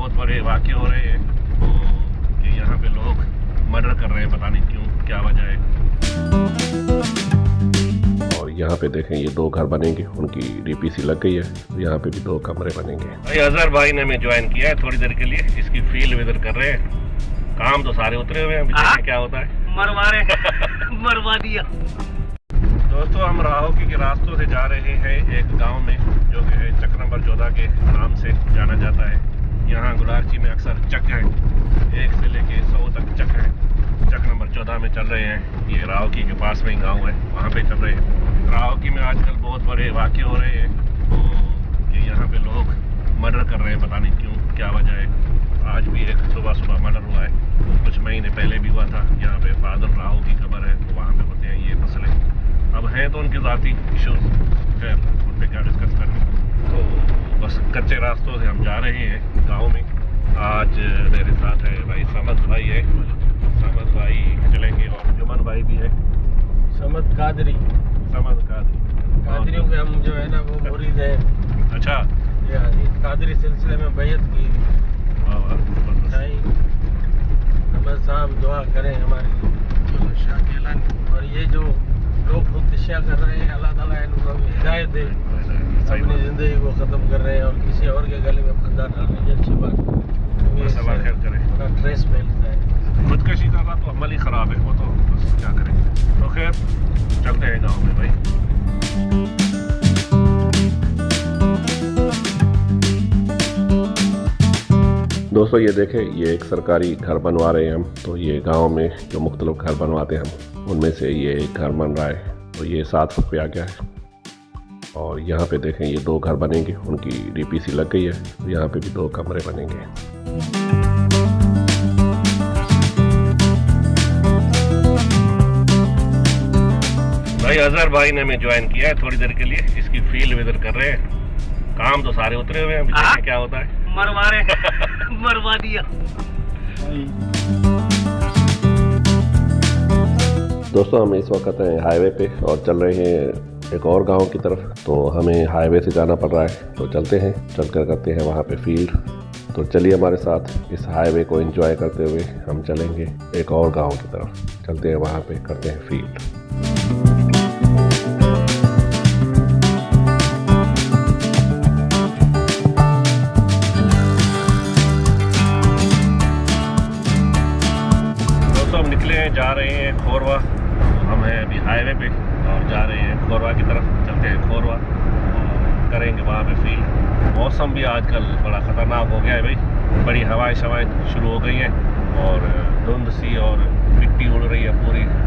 बहुत बड़े वाक़े हो रहे हैं तो कि यहाँ पे लोग मर्डर कर रहे हैं, पता नहीं क्यों, क्या वजह है। और यहाँ पे देखें ये 2 घर बनेंगे, उनकी डीपीसी लग गई है, यहाँ पे भी 2 कमरे बनेंगे। भाई अजहर भाई ने हमें ज्वाइन किया है थोड़ी देर के लिए, इसकी फील्ड विजिट कर रहे हैं। काम तो सारे उतरे हुए हैं, देखते क्या होता है। मरवा रहे मरवा दिया। दोस्तों हम राहोकी के रास्तों से जा रहे हैं एक गांव में जो कि है चक नंबर 14 के नाम से जाना जाता है। यहाँ गुलारची में अक्सर चक हैं, 1 से लेके 100 तक चक हैं। चक नंबर 14 में चल रहे हैं, ये राहोकी के पास में ही गांव है, वहाँ पे चल रहे हैं। राहोकी में आजकल बहुत बड़े वाक़े हो रहे हैं तो कि यहाँ पे लोग मर्डर कर रहे हैं, पता नहीं क्यों, क्या वजह है। आज भी एक सुबह मर्डर हुआ है, कुछ महीने पहले भी हुआ था। यहाँ पे फादर राहो की खबर है तो वहाँ पे होते हैं ये मसले। अब हैं तो उनके ज़ाती इशूज़, खैर उन पर क्या डिस्कस करना। तो बस कच्चे रास्तों से हम जा रहे हैं गांव में। आज मेरे साथ है भाई समद भाई है, समद भाई चलेंगे, और जुमन भाई भी है। समद कादरी कादरियों के हम जो है ना वो मुरीद है। अच्छा, ये कादरी सिलसिले में बैयत की। समद साहब दुआ करें हमारी और ये जो लोग खुदकुशियाँ कर रहे हैं, अल्लाह ताला इनको हिदायत दे, अपनी ज़िंदगी को ख़त्म कर रहे हैं और किसी और के गले में फंदा डालने की अच्छी बात थोड़ा ट्रेस फैलता है। खुदकशी करना तो अमल ही ख़राब है, वो तो बस क्या करें। तो खैर चलते हैं गाँव में भाई। दोस्तों ये देखें, ये एक सरकारी घर बनवा रहे हैं हम। तो ये गांव में जो मुख्तलिफ घर बनवाते हैं हम, उनमें से ये एक घर बन रहा है। तो ये 7 फुट पे आ गया है। और यहाँ पे देखें ये 2 घर बनेंगे, उनकी डीपीसी लग गई है, तो यहाँ पे भी 2 कमरे बनेंगे। भाई अजहर भाई ने हमें ज्वाइन किया है थोड़ी देर के लिए, इसकी फील्ड विजिट कर रहे हैं। काम तो सारे उतरे हुए हैं, देखते क्या होता है। मरवा रहे मरवा दिया। दोस्तों हम इस वक्त हैं हाईवे पे और चल रहे हैं एक और गांव की तरफ। तो हमें हाईवे से जाना पड़ रहा है, तो चलते हैं, चलकर करते हैं वहाँ पे फील्ड। तो चलिए हमारे साथ इस हाईवे को एंजॉय करते हुए हम चलेंगे एक और गांव की तरफ। चलते हैं वहाँ पे, करते हैं फील्ड। जा रहे हैं खोरवा। हम हैं अभी हाईवे पे और जा रहे हैं खोरवा की तरफ। चलते हैं खोरवा और करेंगे वहाँ पे फील्ड। मौसम भी आजकल बड़ा ख़तरनाक हो गया है भाई, बड़ी हवाएं शुरू हो गई हैं और धुंध सी और मिट्टी उड़ रही है,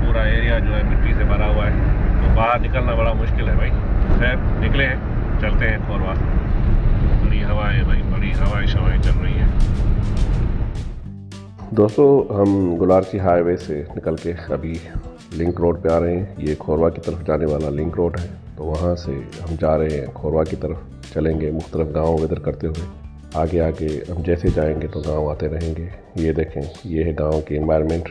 पूरा एरिया जो है मिट्टी से भरा हुआ है। तो बाहर निकलना बड़ा मुश्किल है भाई। खैर निकले हैं, चलते हैं खोरवा। बड़ी हवाएँ भाई, बड़ी हवाएं चल रही हैं। दोस्तों हम गुलारची हाईवे से निकल के अभी लिंक रोड पे आ रहे हैं। ये खोरवा की तरफ जाने वाला लिंक रोड है। तो वहाँ से हम जा रहे हैं खोरवा की तरफ, चलेंगे मुख्तलिफ गाँव विजिट करते हुए। आगे हम जैसे जाएंगे तो गांव आते रहेंगे। ये देखें, ये है गांव की एनवायरनमेंट।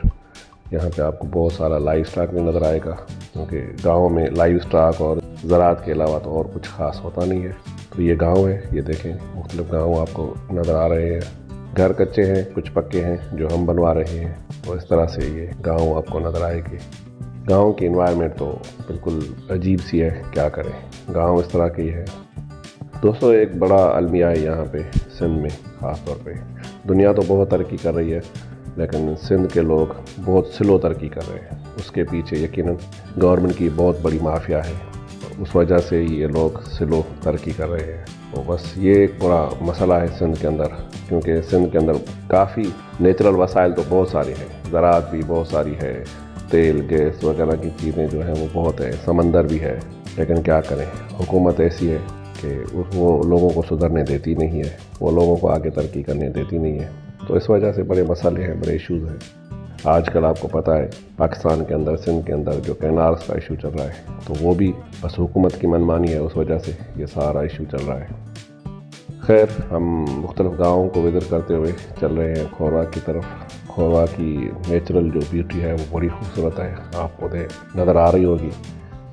यहाँ पे आपको बहुत सारा लाइव स्टॉक भी नज़र आएगा, क्योंकि गांव में लाइव स्टॉक और ज़राअत के अलावा तो और कुछ ख़ास होता नहीं है। तो ये गांव है, ये देखें मुख्तलिफ गांव आपको नज़र आ रहे हैं। घर कच्चे हैं, कुछ पक्के हैं जो हम बनवा रहे हैं। तो इस तरह से ये गांव आपको नज़र आएगी। गांव की एनवायरनमेंट तो बिल्कुल अजीब सी है, क्या करें, गांव इस तरह की है। दोस्तों एक बड़ा अलमिया है यहाँ पे सिंध में ख़ास तौर पे। दुनिया तो बहुत तरक्की कर रही है, लेकिन सिंध के लोग बहुत स्लो तरक्की कर रहे हैं। उसके पीछे यकीनन गवर्नमेंट की बहुत बड़ी माफिया है, उस वजह से ये लोग स्लो तरक्की कर रहे हैं। तो बस ये एक बड़ा मसला है सिंध के अंदर, क्योंकि सिंध के अंदर काफ़ी नेचुरल वसाइल तो बहुत सारी हैं, ज़राअत भी बहुत सारी है, तेल गैस वगैरह की चीज़ें जो हैं वो बहुत है, समंदर भी है। लेकिन क्या करें, हुकूमत ऐसी है कि वो लोगों को सुधरने देती नहीं है, वो लोगों को आगे तरक्की करने देती नहीं है। तो इस वजह से बड़े मसले हैं, बड़े इश्यूज़ हैं। आजकल आपको पता है पाकिस्तान के अंदर, सिंध के अंदर जो कैनाल्स का इशू चल रहा है, तो वो भी बस हुकूमत की मनमानी है, उस वजह से ये सारा इशू चल रहा है। खैर हम मुख्तलिफ गाँवों को विजिट करते हुए चल रहे हैं खोरवा की तरफ। खोरवा की नेचुरल जो ब्यूटी है वो बड़ी खूबसूरत है, आपको नज़र आ रही होगी।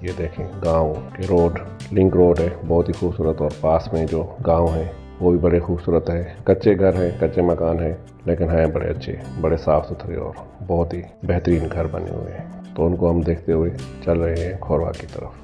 ये देखें गांव के रोड, लिंक रोड है, बहुत ही खूबसूरत, और पास में जो गांव है वो भी बड़े खूबसूरत है। कच्चे घर हैं, कच्चे मकान हैं, लेकिन हैं बड़े अच्छे, बड़े साफ़ सुथरे और बहुत ही बेहतरीन घर बने हुए हैं। तो उनको हम देखते हुए चल रहे हैं खोरवा की तरफ।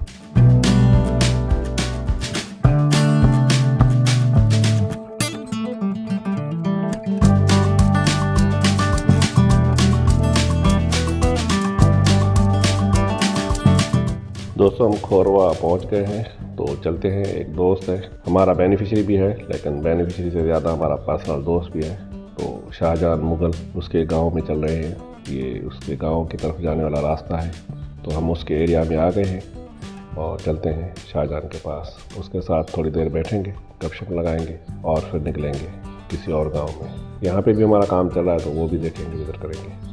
दोस्तों हम खोरवा पहुंच गए हैं, तो चलते हैं। एक दोस्त है हमारा, बेनिफिशियरी भी है, लेकिन बेनिफिशियरी से ज़्यादा हमारा पर्सनल दोस्त भी है। तो शाहजहान मुगल उसके गांव में चल रहे हैं। ये उसके गांव की तरफ जाने वाला रास्ता है, तो हम उसके एरिया में आ गए हैं और चलते हैं शाहजहान के पास। उसके साथ थोड़ी देर बैठेंगे, गपशप लगाएंगे और फिर निकलेंगे किसी और गाँव में। यहाँ पर भी हमारा काम चल रहा है, तो वो भी देखेंगे, विजिट करेंगे।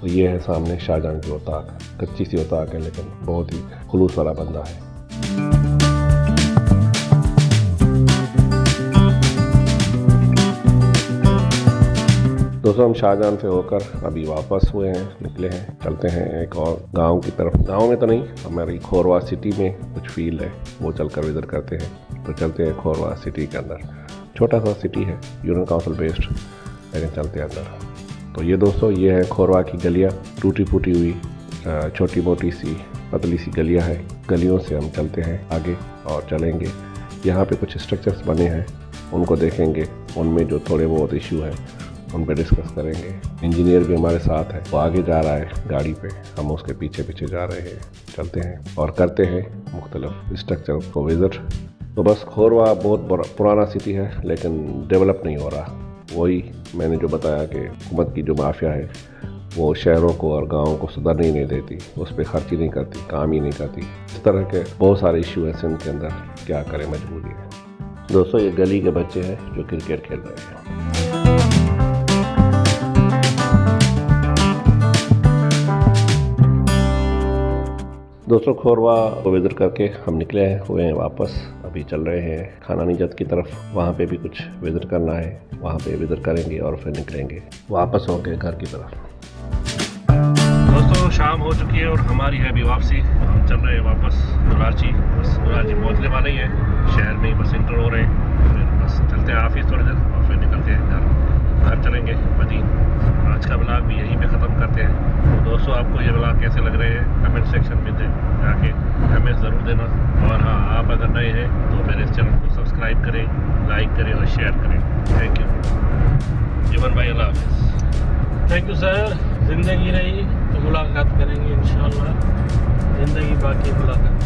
तो ये है सामने शाहजहान की औताक। कच्ची सी औताक है, लेकिन बहुत ही खुलूस वाला बंदा है। दोस्तों हम शाहजहान से होकर अभी वापस हुए हैं, निकले हैं। चलते हैं एक और गांव की तरफ। गांव में तो नहीं, हमारी खोरवा सिटी में कुछ फील्ड है, वो चलकर विजिट करते हैं। तो चलते हैं खोरवा सिटी के अंदर। छोटा सा सिटी है, यूनियन काउंसिल बेस्ड, लेकिन चलते हैं अंदर। तो ये दोस्तों, ये है खोरवा की गलियाँ, टूटी फूटी हुई छोटी मोटी सी पतली सी गलियाँ हैं। गलियों से हम चलते हैं आगे और चलेंगे। यहाँ पे कुछ स्ट्रक्चर्स बने हैं, उनको देखेंगे। उनमें जो थोड़े बहुत इशू है उन पे डिस्कस करेंगे। इंजीनियर भी हमारे साथ है, वो आगे जा रहा है गाड़ी पे, हम उसके पीछे पीछे जा रहे हैं। चलते हैं और करते हैं मुख्तलिफ स्ट्रक्चर को विज़िट। तो बस खोरवा बहुत पुराना सिटी है, लेकिन डेवलप नहीं हो रहा। वही मैंने जो बताया कि हुकूमत की जो माफिया है वो शहरों को और गाँवों को सुधरने ही नहीं देती, उस पर खर्च ही नहीं करती, काम ही नहीं करती। इस तरह के बहुत सारे इशू हैं सिंध के अंदर, क्या करें, मजबूरी है। दोस्तों ये गली के बच्चे हैं जो क्रिकेट खेल रहे हैं। दोस्तों खोरवा को विजिट करके हम निकले हुए हैं वापस। अभी चल रहे हैं खाना निजत की तरफ, वहाँ पे भी कुछ विजिट करना है, वहाँ पे विजिट करेंगे और फिर निकलेंगे वापस होंगे घर की तरफ। दोस्तों शाम हो चुकी है और हमारी है अभी वापसी। हम चल रहे हैं वापस कराची। बस कराची पहुँचने वाले ही हैं, शहर में ही बस इंटर हो रहे हैं। फिर बस चलते हैं ऑफिस थोड़ी देर और फिर निकलते हैं घर चलेंगे मदीन। आज का ब्लॉग भी यहीं पे ख़त्म करते हैं। तो दोस्तों आपको ये ब्लॉग कैसे लग रहे हैं कमेंट सेक्शन में जाके हमें ज़रूर देना। और हाँ, आप अगर नए हैं तो मेरे इस चैनल को सब्सक्राइब करें, लाइक करें और शेयर करें। थैंक यू जीवन भाई, अल्लाह हाफ़िज़। Thank you sir. ज़िंदगी रही तो मुलाकात करेंगे इंशाअल्लाह। ज़िंदगी बाकी मुलाकात।